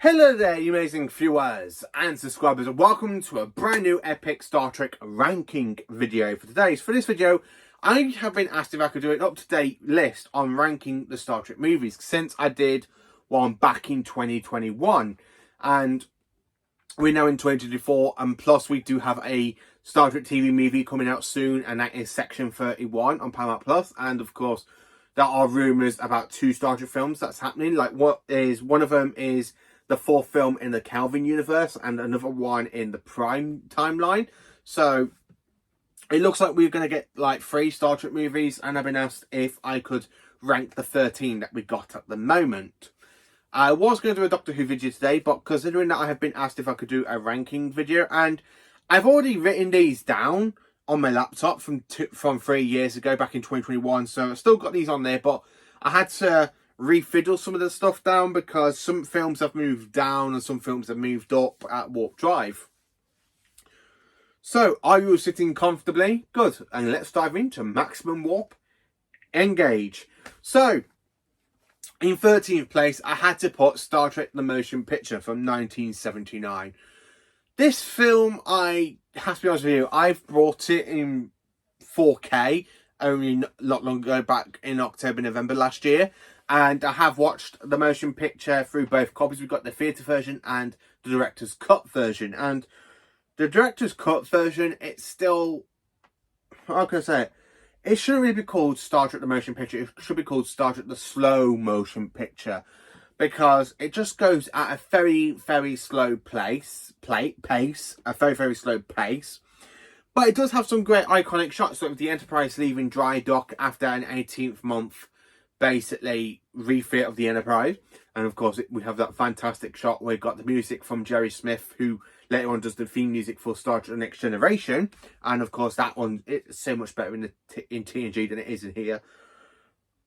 Hello there, you amazing viewers and subscribers, and welcome to a brand new epic Star Trek ranking video for today. So for this video, I have been asked if I could do an up-to-date list on ranking the Star Trek movies since I did one back in 2021. And we're now in 2024, and plus we do have a Star Trek TV movie coming out soon, and that is Section 31 on Paramount Plus. And of course, there are rumours about two Star Trek films that's happening. Like, one of them is the fourth film in the Kelvin universe, and another one in the Prime timeline. So it looks like we're going to get like 3 Star Trek movies, and I've been asked if I could rank the 13 that we got at the moment. I was going to do a Doctor Who video today, but considering that I have been asked if I could do a ranking video, and I've already written these down on my laptop from 3 years ago, back in 2021, so I've still got these on there, but I had to refiddle some of the stuff down because some films have moved down and some films have moved up at Warp Drive. So, are you sitting comfortably? Good. And let's dive into Maximum Warp. Engage. So, in 13th place, I had to put Star Trek The Motion Picture from 1979. This film, I have to be honest with you, I've brought it in 4K only not long ago, back in October, November last year. And I have watched the motion picture through both copies. We've got the theatre version and the director's cut version. And the director's cut version, it's still, how can I say it? It shouldn't really be called Star Trek The Motion Picture. It should be called Star Trek The Slow Motion Picture. Because it just goes at a very, very slow pace. A very, very slow pace. But it does have some great iconic shots. Like the Enterprise leaving dry dock after an 18th month basically refit of the Enterprise, and of course we have that fantastic shot where we got the music from Jerry Smith, who later on does the theme music for Star Trek: The Next Generation, and of course that one, it's so much better in TNG than it is in here.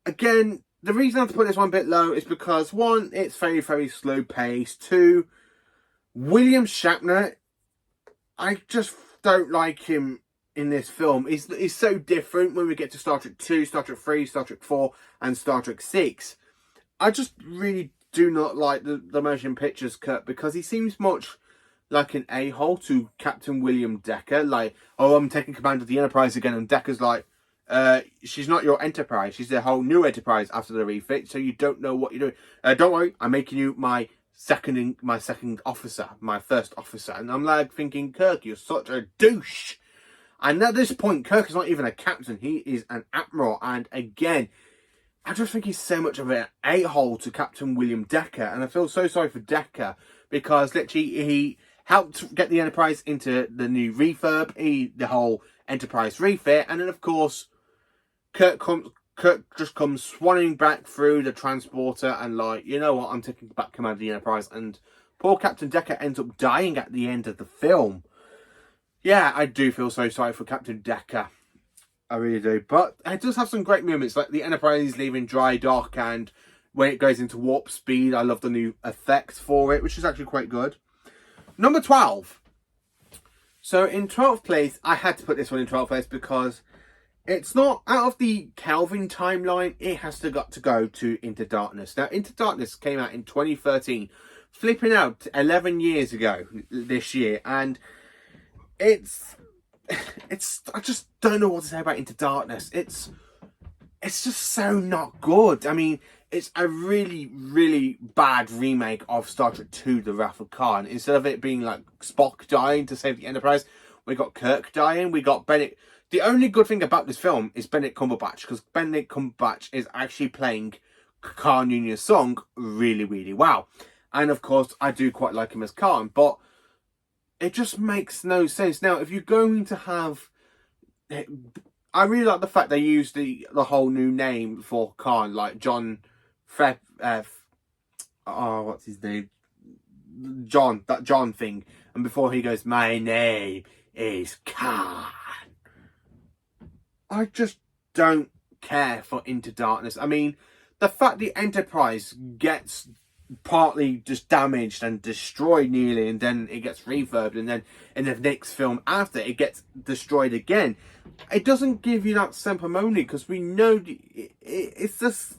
Again, the reason I have to put this one a bit low is because 1, it's very, very slow pace. 2, William Shatner, I just don't like him in this film. Is so different when we get to Star Trek 2, Star Trek 3, Star Trek 4 and Star Trek 6. I just really do not like the motion pictures cut, because he seems much like an a-hole to Captain William Decker. Like, oh, I'm taking command of the Enterprise again, and Decker's like, she's not your Enterprise, she's a whole new Enterprise after the refit, so you don't know what you're doing. Don't worry, I'm making you my second officer, my first officer. And I'm like thinking, Kirk, you're such a douche. And at this point, Kirk is not even a captain. He is an admiral. And again, I just think he's so much of an a-hole to Captain William Decker. And I feel so sorry for Decker, because literally he helped get the Enterprise into the new refurb, the whole Enterprise refit. And then, of course, Kirk just comes swanning back through the transporter and like, you know what, I'm taking back command of the Enterprise. And poor Captain Decker ends up dying at the end of the film. Yeah, I do feel so sorry for Captain Decker. I really do. But it does have some great moments, like the Enterprise leaving dry dock, and when it goes into warp speed, I love the new effects for it, which is actually quite good. Number 12. So in 12th place, I had to put this one in 12th place because it's not out of the Kelvin timeline. It has got to go to Into Darkness. Now, Into Darkness came out in 2013, flipping out 11 years ago this year, and it's I just don't know what to say about Into Darkness. It's just so not good. I mean, it's a really, really bad remake of Star Trek 2, The Wrath of Khan. Instead of it being like Spock dying to save the Enterprise, we got Kirk dying, we got Benedict. The only good thing about this film is Benedict Cumberbatch, because Benedict Cumberbatch is actually playing Khan Jr.'s song really, really well. And of course, I do quite like him as Khan, but it just makes no sense. Now, if you're going to have, I really like the fact they used the whole new name for Khan, like John what's his name? John, that John thing. And before he goes, my name is Khan. I just don't care for Into Darkness. I mean, the fact the Enterprise gets partly just damaged and destroyed nearly, and then it gets refurbed, and then in the next film after it gets destroyed again, it doesn't give you that sense of harmony, because we know it's just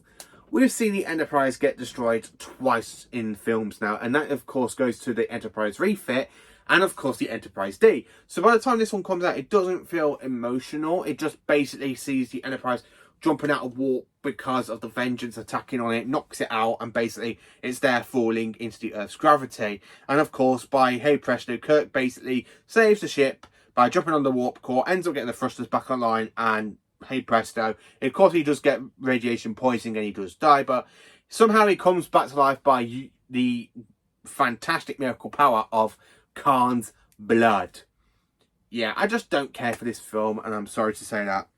we've seen the Enterprise get destroyed twice in films now, and that of course goes to the Enterprise refit and of course the Enterprise D. So by the time this one comes out, it doesn't feel emotional. It just basically sees the Enterprise jumping out of warp because of the Vengeance attacking on it, knocks it out, and basically it's there falling into the Earth's gravity. And of course, by hey presto, Kirk basically saves the ship by jumping on the warp core, ends up getting the thrusters back online, and hey presto, of course he does get radiation poisoning and he does die, but somehow he comes back to life by the fantastic miracle power of Khan's blood. Yeah, I just don't care for this film, and I'm sorry to say that.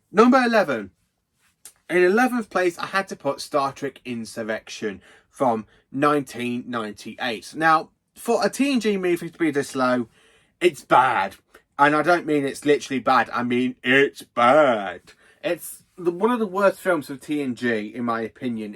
Number 11. In 11th place, I had to put Star Trek Insurrection from 1998. Now, for a TNG movie to be this low, it's bad. And I don't mean it's literally bad. I mean, it's bad. It's one of the worst films of TNG, in my opinion.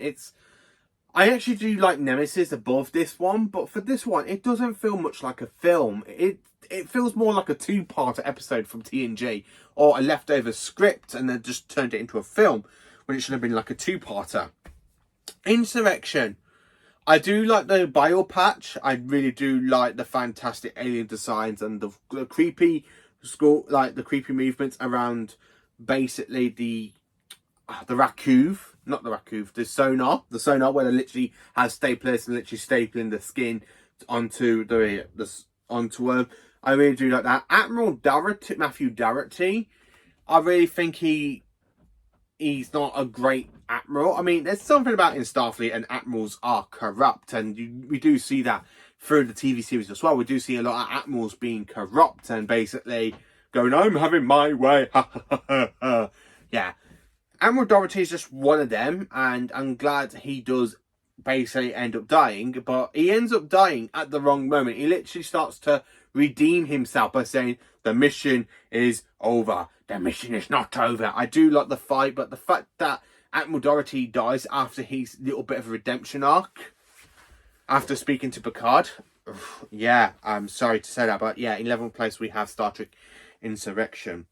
I actually do like Nemesis above this one, but for this one, it doesn't feel much like a film. It feels more like a two-part episode from TNG, or a leftover script, and then just turned it into a film, when it should have been like a two-parter. Insurrection. I do like the bio patch. I really do like the fantastic alien designs and the creepy the creepy movements around basically the Raccoon, not the Raccoon, the sonar where they literally have staplers and literally stapling the skin onto onto them. I really do like that. Admiral Doherty, Matthew Doherty, I really think he's not a great admiral. I mean, there's something about in Starfleet, and admirals are corrupt, and we do see that through the TV series as well. We do see a lot of admirals being corrupt and basically going, "I'm having my way." Yeah, Admiral Doherty is just one of them, and I'm glad he does basically end up dying, but he ends up dying at the wrong moment. He literally starts to redeem himself by saying, "The mission is over." The mission is not over. I do like the fight, but the fact that Admiral Doherty dies after his little bit of a redemption arc, after speaking to Picard, yeah, I'm sorry to say that, but yeah, in 11th place we have Star Trek Insurrection.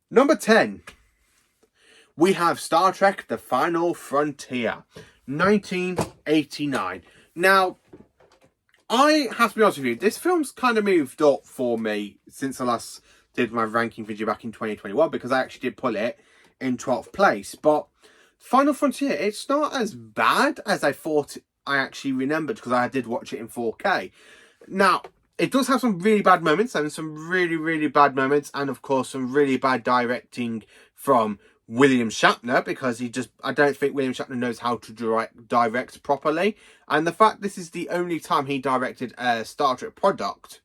Number 10, we have Star Trek The Final Frontier, 1989. Now, I have to be honest with you, this film's kind of moved up for me since I last did my ranking video back in 2021, because I actually did put it in 12th place. But Final Frontier, it's not as bad as I thought I actually remembered, because I did watch it in 4K. Now, it does have some really bad moments, and some really, really bad moments, and of course some really bad directing from William Shatner, because I don't think William Shatner knows how to direct properly. And the fact this is the only time he directed a Star Trek project,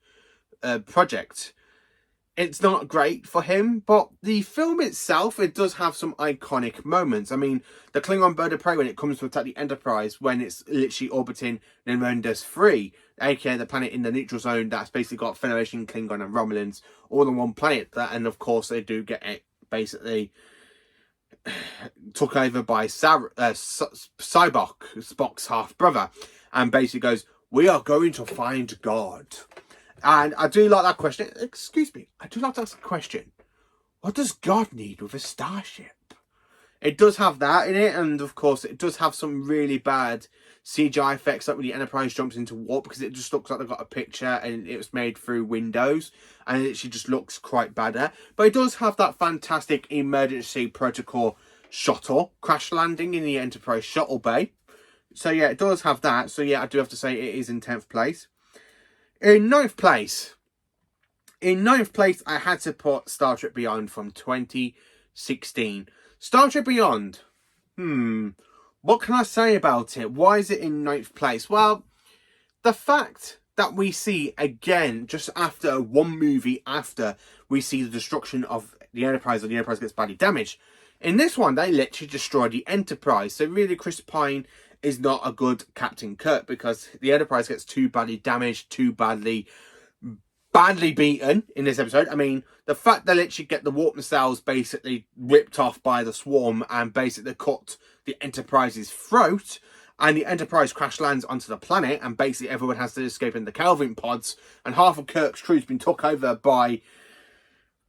it's not great for him. But the film itself, it does have some iconic moments. I mean, the Klingon bird of prey when it comes to attack the Enterprise, when it's literally orbiting Nemesis 3, aka the planet in the neutral zone that's basically got Federation, Klingon and Romulans all on one planet. And of course they do get it basically took over by Cybok, Spock's half-brother, and basically goes, "We are going to find God." And I do like that question. Excuse me, I do like to ask a question. What does God need with a starship? It does have that in it, and of course it does have some really bad CGI effects, like when the Enterprise jumps into warp, because it just looks like they've got a picture and it was made through Windows, and it actually just looks quite bad there. But it does have that fantastic emergency protocol shuttle crash landing in the Enterprise shuttle bay. So yeah, it does have that. So yeah, I do have to say it is in 10th place. In 9th place, I had to put Star Trek Beyond from 2016. Star Trek Beyond, what can I say about it? Why is it in 9th place? Well, the fact that we see again, just after one movie after we see the destruction of the Enterprise, and the Enterprise gets badly damaged. In this one, they literally destroy the Enterprise. So really, Chris Pine is not a good Captain Kirk, because the Enterprise gets too badly damaged, too badly beaten in this episode. I mean, the fact they literally get the warp nacelles basically ripped off by the swarm and basically cut the Enterprise's throat, and the Enterprise crash lands onto the planet, and basically everyone has to escape in the Kelvin pods, and half of Kirk's crew's been took over by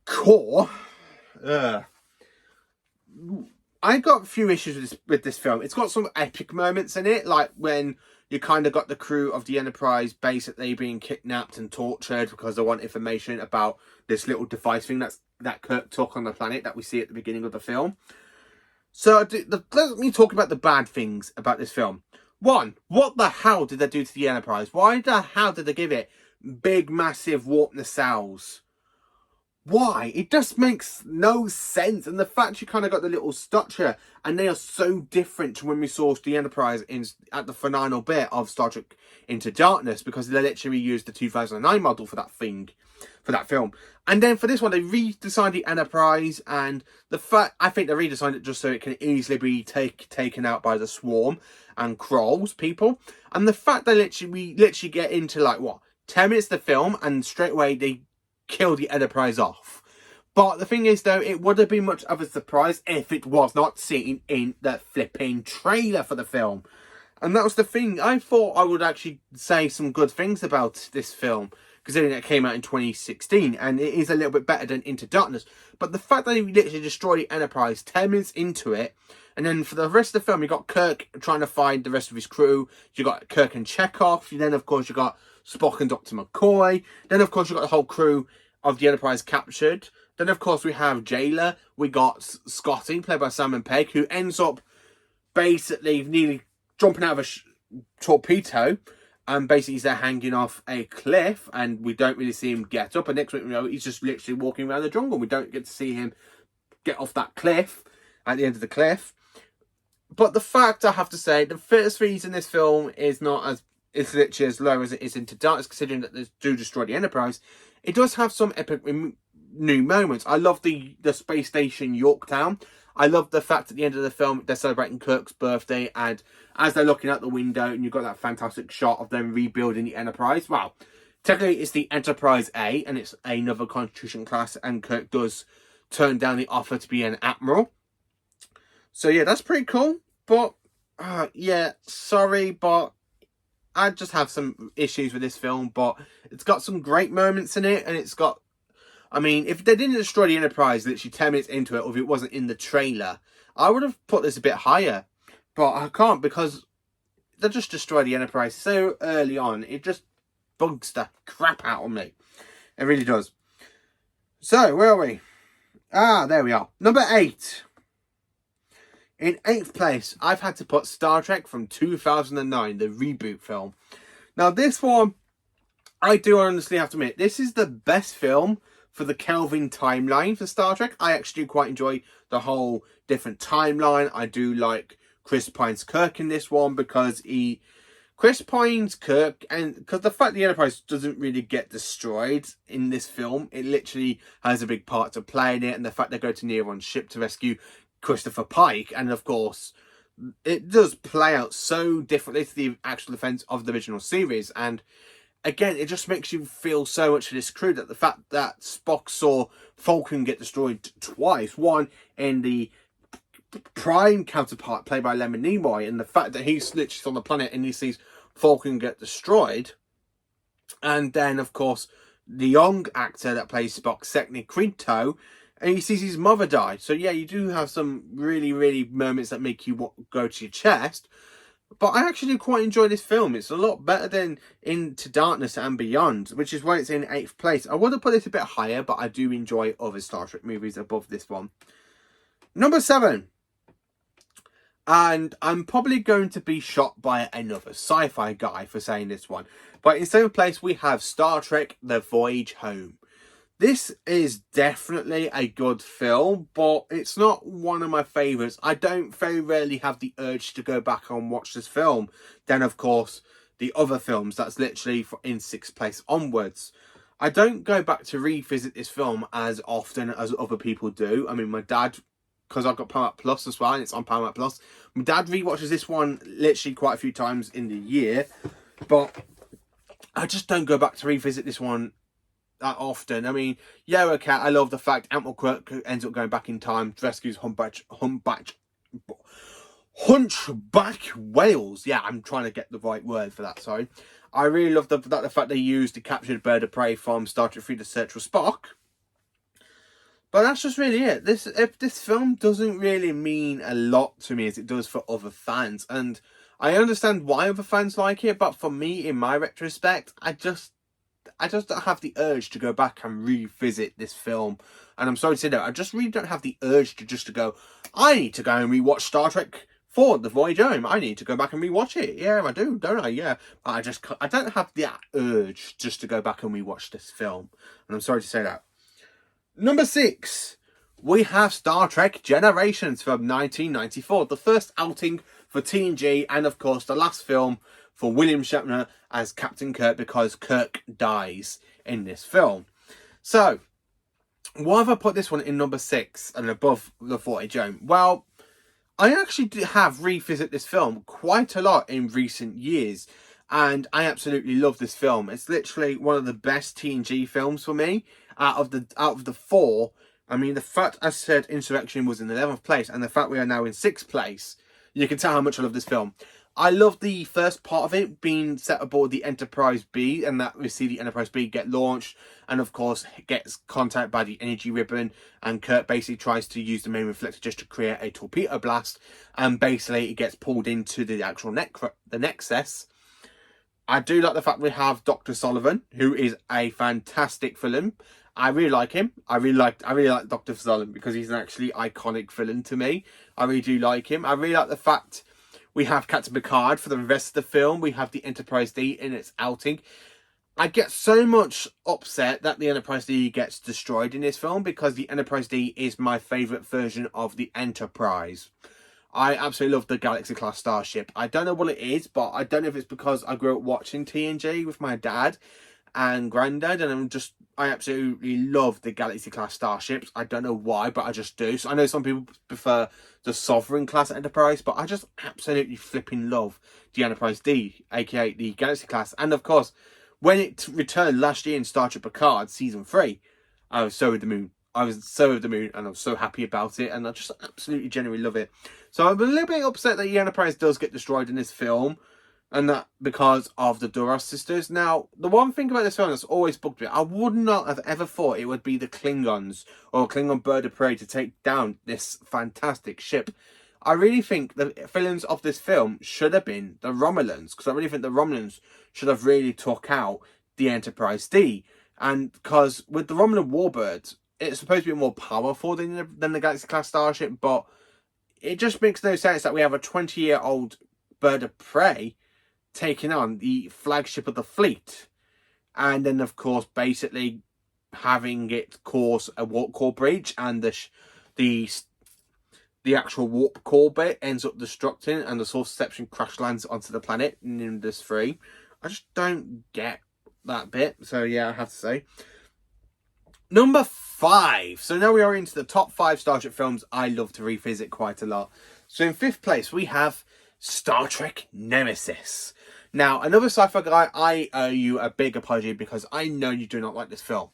Core. I got a few issues with this film. It's got some epic moments in it, like when you kind of got the crew of the Enterprise basically being kidnapped and tortured because they want information about this little device thing that Kirk took on the planet that we see at the beginning of the film. So let me talk about the bad things about this film. One, what the hell did they do to the Enterprise? Why the hell did they give it big, massive warp nacelles? Why? It just makes no sense. And the fact you kind of got the little structure, and they are so different to when we saw the Enterprise at the final bit of Star Trek Into Darkness, because they literally used the 2009 model for that film. And then for this one, they redesigned the Enterprise, and I think they redesigned it just so it can easily be taken out by the Swarm and Krolls people. And the fact that we literally get into, like, what, 10 minutes of the film, and straight away they kill the Enterprise off. But the thing is, though, it would have been much of a surprise if it was not seen in the flipping trailer for the film. And that was the thing. I thought I would actually say some good things about this film, considering it came out in 2016, and it is a little bit better than Into Darkness. But the fact that they literally destroy the Enterprise 10 minutes into it, and then for the rest of the film, you got Kirk trying to find the rest of his crew. You got Kirk and Chekhov. Then, of course, you got Spock and Dr. McCoy. Then, of course, you got the whole crew of the Enterprise captured. Then, of course, we have Jailer. We got Scotty, played by Simon Pegg, who ends up basically nearly jumping out of a torpedo. And basically, he's there hanging off a cliff, and we don't really see him get up. And next week, he's just literally walking around the jungle. We don't get to see him get off that cliff at the end of the cliff. But the fact, I have to say, the first reason this film is not as it's literally as low as it is Into Darkness, considering that they do destroy the Enterprise. It does have some epic new moments. I love the space station Yorktown. I love the fact at the end of the film they're celebrating Kirk's birthday, and as they're looking out the window and you've got that fantastic shot of them rebuilding the Enterprise. Well, technically it's the Enterprise A, and it's another Constitution class, and Kirk does turn down the offer to be an admiral. So yeah, that's pretty cool. But yeah, sorry, but I just have some issues with this film. But it's got some great moments in it, and it's got, I mean, if they didn't destroy the Enterprise literally 10 minutes into it, or if it wasn't in the trailer, I would have put this a bit higher. But I can't, because they just destroy the Enterprise so early on. It just bugs the crap out of me. It really does. So, where are we? There we are. Number 8. In 8th place, I've had to put Star Trek from 2009, the reboot film. Now, this one, I do honestly have to admit, this is the best film for the Kelvin timeline for Star Trek. I actually quite enjoy the whole different timeline. I do like Chris Pine's Kirk in this one, because Chris Pine's Kirk, and because the fact the Enterprise doesn't really get destroyed in this film, it literally has a big part to play in it, and the fact they go to Neron's ship to rescue Christopher Pike, and of course it does play out so differently to the actual events of the original series. And again, it just makes you feel so much for this crew, that the fact that Spock saw Vulcan get destroyed twice, one in the Prime counterpart played by Leonard Nimoy, and the fact that he's literally on the planet and he sees Vulcan get destroyed, and then of course the young actor that plays Spock, Sekni Quinto, and he sees his mother die. So yeah, you do have some really, really moments that make you go to your chest. But I actually do quite enjoy this film. It's a lot better than Into Darkness and Beyond, which is why it's in 8th place. I would have put it a bit higher, but I do enjoy other Star Trek movies above this one. Number 7. And I'm probably going to be shot by another sci-fi guy for saying this one. But in 7th place, we have Star Trek The Voyage Home. This is definitely a good film, but it's not one of my favourites. I don't very rarely have the urge to go back and watch this film. Then, of course, the other films, that's literally in 6th place onwards. I don't go back to revisit this film as often as other people do. I mean, my dad, because I've got Paramount Plus as well, and it's on Paramount Plus, my dad rewatches this one literally quite a few times in the year, but I just don't go back to revisit this one that often. I mean, yeah, okay, I love the fact Admiral Kirk ends up going back in time, rescues Hunchback Whales. Yeah, I'm trying to get the right word for that, sorry. I really love the fact they used the captured bird of prey from Star Trek 3 to search for Spock. But that's just really it. This film doesn't really mean a lot to me as it does for other fans, and I understand why other fans like it. But for me, in my retrospect, I just don't have the urge to go back and revisit this film. And I'm sorry to say that, I just really don't have the urge to go, I need to go and rewatch Star Trek 4, The Voyage Home. I need to go back and rewatch it. Yeah, I do, don't I? Yeah. But I don't have that urge just to go back and rewatch this film. And I'm sorry to say that. Number 6, we have Star Trek Generations from 1994. The first outing for TNG, and of course the last film for William Shatner as Captain Kirk, because Kirk dies in this film. So, why have I put this one in number 6 and above The Voyage Home? Well, I actually have revisited this film quite a lot in recent years, and I absolutely love this film. It's literally one of the best TNG films for me out of the 4. I mean, the fact I said Insurrection was in 11th place, and the fact we are now in 6th place, you can tell how much I love this film. I love the first part of it being set aboard the Enterprise B, and that we see the Enterprise B get launched, and of course gets contacted by the energy ribbon, and Kirk basically tries to use the main reflector just to create a torpedo blast, and basically it gets pulled into the actual the Nexus. I do like the fact we have Dr. Sullivan, who is a fantastic villain. I really like him. I really like Dr. Sullivan because he's an actually iconic villain to me. I really do like him. I really like the fact we have Captain Picard for the rest of the film. We have the Enterprise D in its outing. I get so much upset that the Enterprise D gets destroyed in this film, because the Enterprise D is my favourite version of the Enterprise. I absolutely love the Galaxy class starship. I don't know what it is, but I don't know if it's because I grew up watching TNG with my dad and granddad, and I absolutely love the Galaxy class starships. I don't know why, but I just do. So I know some people prefer the Sovereign class Enterprise, but I just absolutely flipping love the Enterprise D, aka the Galaxy class. And of course, when it returned last year in Star Trek Picard season 3, I was so over the moon. I was so over the moon, and I was so happy about it, and I just absolutely genuinely love it. So I'm a little bit upset that the Enterprise does get destroyed in this film, and that because of the Duras sisters. Now, the one thing about this film that's always bugged me, I would not have ever thought it would be the Klingons or Klingon bird of prey to take down this fantastic ship. I really think the villains of this film should have been the Romulans, because I really think the Romulans should have really took out the Enterprise D. And because with the Romulan warbirds, it's supposed to be more powerful than the Galaxy class starship, but it just makes no sense that we have a 20-year-old bird of prey taking on the flagship of the fleet, and then of course basically having it cause a warp core breach, and the actual warp core bit ends up destructing, and the source deception crash lands onto the planet in Nimbus 3. I just don't get that bit, so yeah, I have to say. Number 5. So now we are into the top 5 Star Trek films I love to revisit quite a lot. So in 5th place we have Star Trek Nemesis. Now, another sci-fi guy, I owe you a big apology because I know you do not like this film.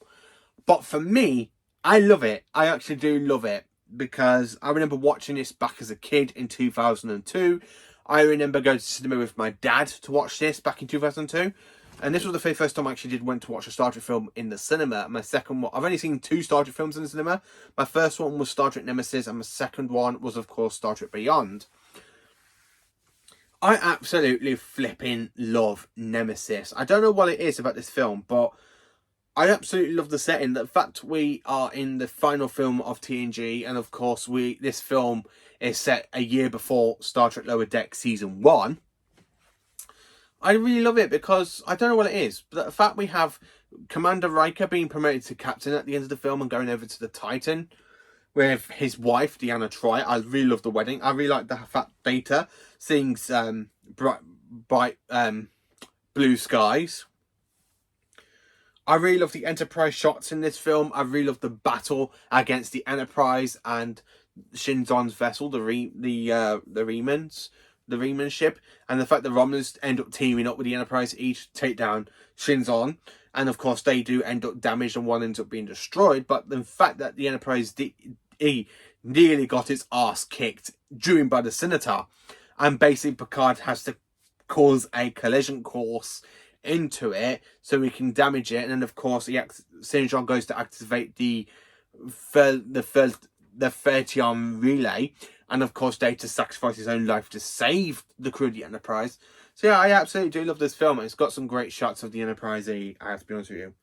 But for me, I love it. I actually do love it, because I remember watching this back as a kid in 2002. I remember going to cinema with my dad to watch this back in 2002. And this was the very first time I actually went to watch a Star Trek film in the cinema. My second one, I've only seen 2 Star Trek films in the cinema. My first one was Star Trek Nemesis, and my second one was, of course, Star Trek Beyond. I absolutely flipping love Nemesis. I don't know what it is about this film, but I absolutely love the setting. The fact we are in the final film of TNG, and of course this film is set a year before Star Trek Lower Deck Season 1. I really love it because I don't know what it is, but the fact we have Commander Riker being promoted to captain at the end of the film and going over to the Titan with his wife, Deanna Troi. I really love the wedding. I really like the fact Data sings bright blue skies. I really love the Enterprise shots in this film. I really love the battle against the Enterprise and Shinzon's vessel, the Riemann ship, and the fact that Romulans end up teaming up with the Enterprise to each take down Shinzon, and of course they do end up damaged and one ends up being destroyed. But the fact that the Enterprise D nearly got its ass kicked during by the Scimitar, and basically Picard has to cause a collision course into it so we can damage it, and then of course Shinzon goes to activate the for the 30-arm relay. And of course, Data sacrificed his own life to save the crew of the Enterprise. So yeah, I absolutely do love this film. It's got some great shots of the Enterprise, I have to be honest with you.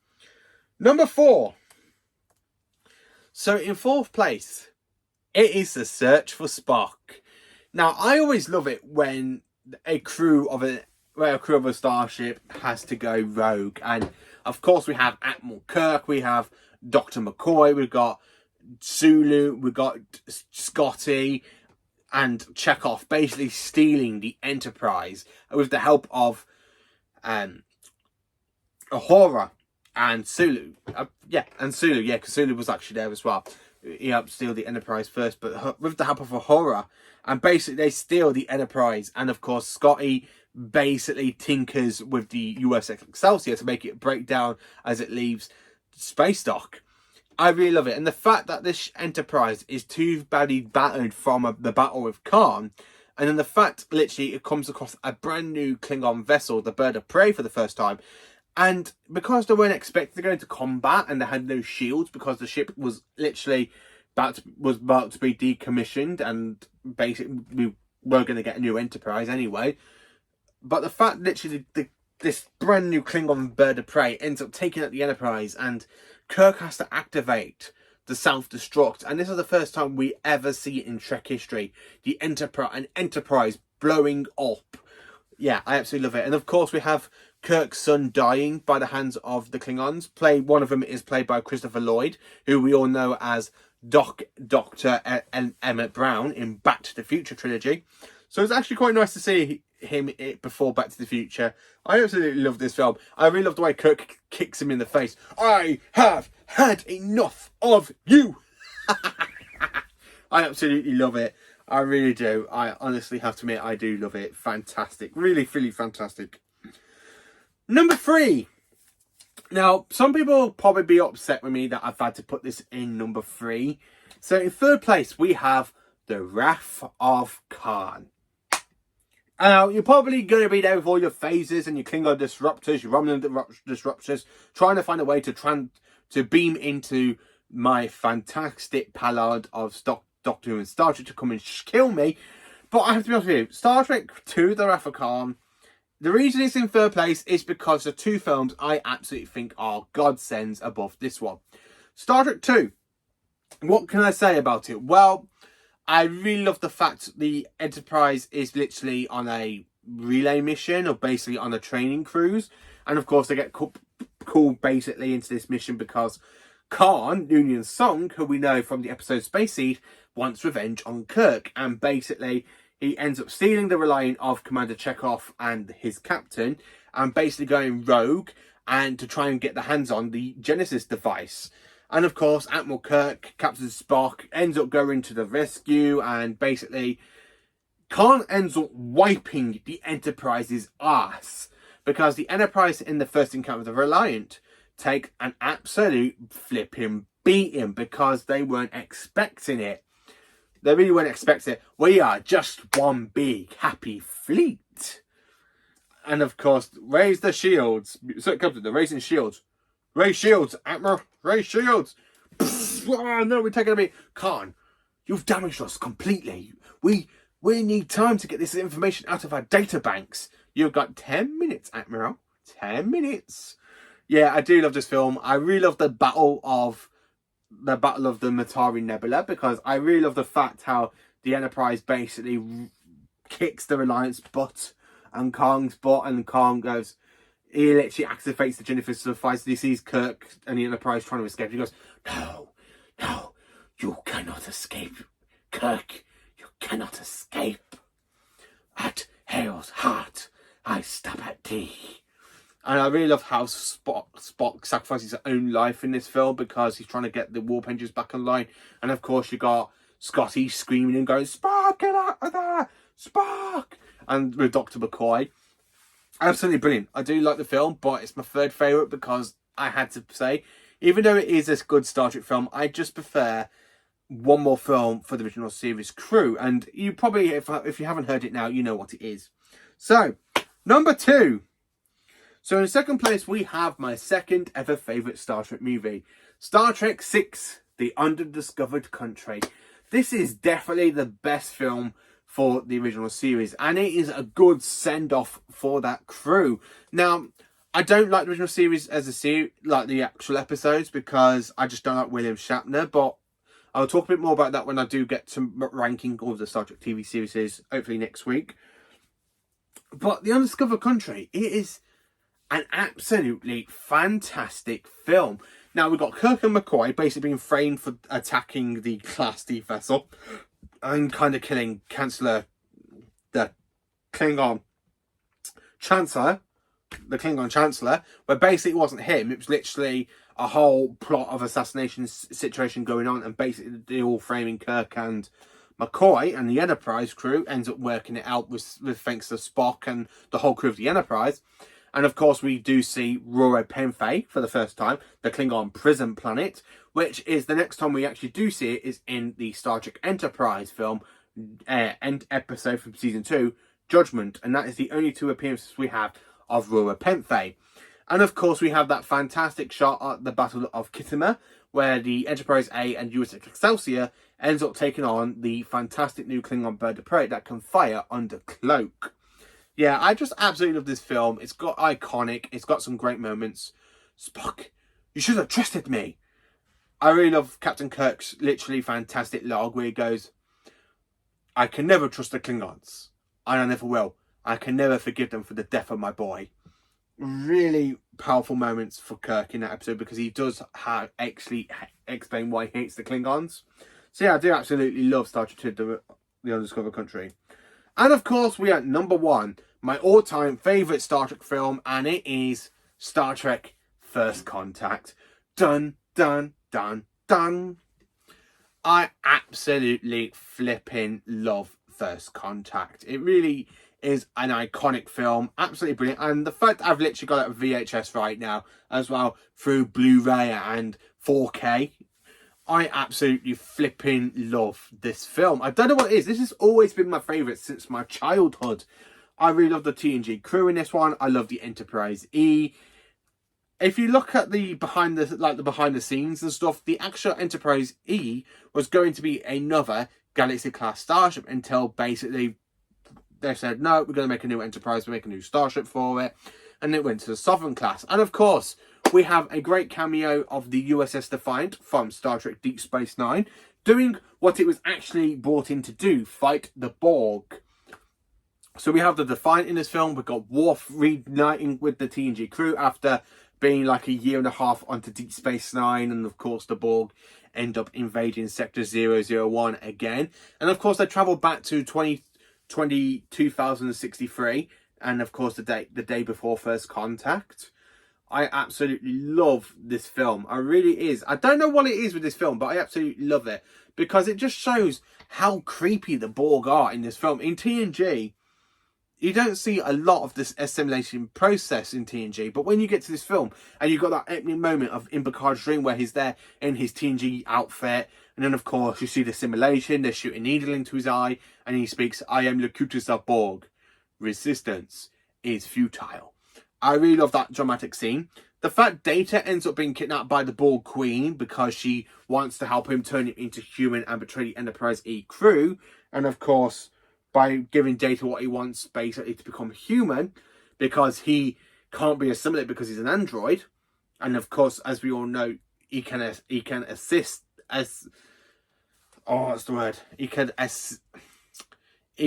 Number 4. So in 4th place, it is The Search for Spock. Now, I always love it when a crew of a starship has to go rogue. And of course, we have Admiral Kirk, we have Dr. McCoy, we've got Sulu, we've got Scotty and Chekhov basically stealing the Enterprise with the help of Uhura and Sulu. Because Sulu was actually there as well. He helped steal the Enterprise first, but with the help of Uhura, and basically they steal the Enterprise. And of course, Scotty basically tinkers with the USS Excelsior to make it break down as it leaves space dock. I really love it. And the fact that this Enterprise is too badly battered from the battle with Khan, and then the fact, literally, it comes across a brand new Klingon vessel, the Bird of Prey, for the first time. And because they weren't expected to go into combat and they had no shields because the ship was literally about to be decommissioned, and basically we were going to get a new Enterprise anyway. But the fact, literally, this brand new Klingon Bird of Prey ends up taking out the Enterprise, and Kirk has to activate the self-destruct. And this is the first time we ever see it in Trek history. An Enterprise blowing up. Yeah, I absolutely love it. And of course, we have Kirk's son dying by the hands of the Klingons. One of them is played by Christopher Lloyd, who we all know as Dr. Emmett Brown in Back to the Future trilogy. So it's actually quite nice to see him before Back to the Future. I absolutely love this film. I really love the way Kirk kicks him in the face. I have had enough of you. I absolutely love it. I really do. I honestly have to admit, I do love it. Fantastic. Really, really fantastic. Number 3. Now, some people will probably be upset with me that I've had to put this in number 3. So in 3rd place, we have The Wrath of Khan. Now, you're probably going to be there with all your phasers and your Klingon disruptors, your Romulan disruptors, trying to find a way to beam into my fantastic pallad of Doctor Who and Star Trek to come and kill me. But I have to be honest with you, Star Trek 2, The Wrath of Khan, the reason it's in 3rd place is because the 2 films I absolutely think are godsends above this one. Star Trek 2, what can I say about it? Well, I really love the fact the Enterprise is literally on a relay mission, or basically on a training cruise. And of course, they get called basically into this mission because Khan, Noonien Song, who we know from the episode Space Seed, wants revenge on Kirk. And basically, he ends up stealing the Reliant of Commander Chekhov and his captain, and basically going rogue and to try and get the hands on the Genesis device. And of course, Admiral Kirk, Captain Spock, ends up going to the rescue, and basically Khan ends up wiping the Enterprise's ass because the Enterprise in the first encounter with the Reliant take an absolute flipping beating because they weren't expecting it. They really weren't expecting it. We are just one big happy fleet. And of course, raise the shields. So it comes to the raising shields. Raise shields, Admiral. Raise shields. Oh, no, we're taking a beat. Khan, you've damaged us completely. We need time to get this information out of our data banks. You've got 10 minutes, Admiral. 10 minutes. Yeah, I do love this film. I really love the battle of the Matari Nebula, because I really love the fact how the Enterprise basically kicks the Reliance butt and Khan's butt, and Khan goes, he literally activates the Genesis device. He sees Kirk and the Enterprise trying to escape. He goes, no, you cannot escape, Kirk. You cannot escape. At Hale's heart, I stop at thee. And I really love how Spock sacrifices his own life in this film because he's trying to get the warp engines back online. And of course, you got Scotty screaming and going, Spock, get out of there! Spock! And with Dr. McCoy. Absolutely brilliant. I do like the film, but it's my 3rd favourite because I had to say, even though it is a good Star Trek film, I just prefer one more film for the original series crew. And you probably, if you haven't heard it now, you know what it is. So, number 2. So in 2nd place, we have my 2nd ever favourite Star Trek movie, Star Trek 6, The Undiscovered Country. This is definitely the best film for the original series, and it is a good send-off for that crew. Now, I don't like the original series as a series, like the actual episodes, because I just don't like William Shatner, but I'll talk a bit more about that when I do get to ranking all the Star Trek TV series, hopefully next week. But The Undiscovered Country, it is an absolutely fantastic film. Now, we've got Kirk and McCoy basically being framed for attacking the Class D vessel and kind of killing the Klingon Chancellor, where basically it wasn't him, it was literally a whole plot of assassination situation going on, and basically they're all framing Kirk and McCoy, and the Enterprise crew ends up working it out with thanks to Spock and the whole crew of the Enterprise. And of course, we do see Roro Penfei for the first time, the Klingon prison planet, which is the next time we actually do see it is in the Star Trek Enterprise film, end episode from season 2, Judgment. And that is the only 2 appearances we have of Roro Penfei. And of course, we have that fantastic shot at the Battle of Kittimer, where the Enterprise A and USS Excelsior ends up taking on the fantastic new Klingon bird of prey that can fire under cloak. Yeah, I just absolutely love this film. It's got iconic. It's got some great moments. Spock, you should have trusted me. I really love Captain Kirk's literally fantastic log where he goes, I can never trust the Klingons. And I never will. I can never forgive them for the death of my boy. Really powerful moments for Kirk in that episode, because he does actually explain why he hates the Klingons. So yeah, I do absolutely love Star Trek II, The Undiscovered Country. And of course, we are at number 1, my all-time favourite Star Trek film, and it is Star Trek First Contact. Dun, dun, dun, dun. I absolutely flipping love First Contact. It really is an iconic film, absolutely brilliant. And the fact that I've literally got it on VHS right now, as well, through Blu-ray and 4K, I absolutely flipping love this film. I don't know what it is. This has always been my favourite since my childhood. I really love the TNG crew in this one. I love the Enterprise E. If you look at the behind the scenes and stuff, the actual Enterprise E was going to be another Galaxy class starship until basically they said, no, we're going to make a new Enterprise, we'll make a new starship for it. And it went to the Sovereign class. And of course, we have a great cameo of the USS Defiant from Star Trek Deep Space Nine, doing what it was actually brought in to do, fight the Borg. So we have the Defiant in this film. We've got Worf reuniting with the TNG crew after being like a year and a half onto Deep Space Nine. And of course, the Borg end up invading Sector 001 again. And of course, they travel back to 2063. And of course, the day before First Contact. I absolutely love this film. I really is. I don't know what it is with this film, but I absolutely love it. Because it just shows how creepy the Borg are in this film. In TNG, you don't see a lot of this assimilation process in TNG. But when you get to this film, and you've got that epic moment of in Picard's dream where he's there in his TNG outfit. And then, of course, you see the simulation. They shoot a needle into his eye. And he speaks, I am Locutus of Borg. Resistance is futile. I really love that dramatic scene. The fact Data ends up being kidnapped by the Borg Queen because she wants to help him turn it into human and betray the Enterprise E crew. And of course, by giving Data what he wants, basically to become human, because he can't be assimilated because he's an android. And of course, as we all know, he can assist as... Oh, what's the word? He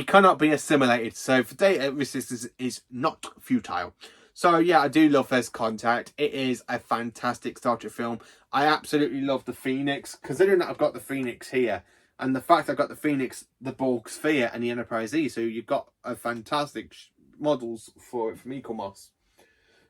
cannot be assimilated. So for Data, resistance is not futile. So yeah, I do love First Contact. It is a fantastic Star Trek film. I absolutely love the Phoenix. Considering that I've got the Phoenix here, and the fact I've got the Phoenix, the Borg Sphere, and the Enterprise E, so you've got a fantastic models for it from Ecomos.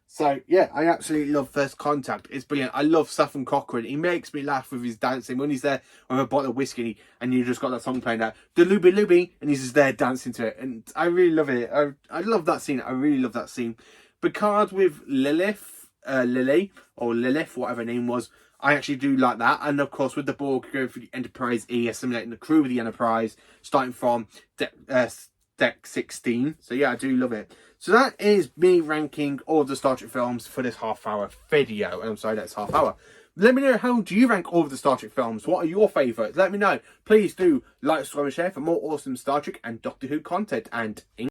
So yeah, I absolutely love First Contact. It's brilliant. I love Saffron Cochran. He makes me laugh with his dancing when he's there with a bottle of whiskey and you just got that song playing out, the Looby Looby, and he's just there dancing to it. And I really love it. I love that scene. I really love that scene. Picard with Lilith, whatever her name was, I actually do like that. And of course, with the Borg going for the Enterprise E, assimilating the crew with the Enterprise, starting from deck 16. So yeah, I do love it. So that is me ranking all of the Star Trek films for this half-hour video. I'm sorry, that's half hour. Let me know, how do you rank all of the Star Trek films? What are your favourites? Let me know. Please do like, subscribe and share for more awesome Star Trek and Doctor Who content. And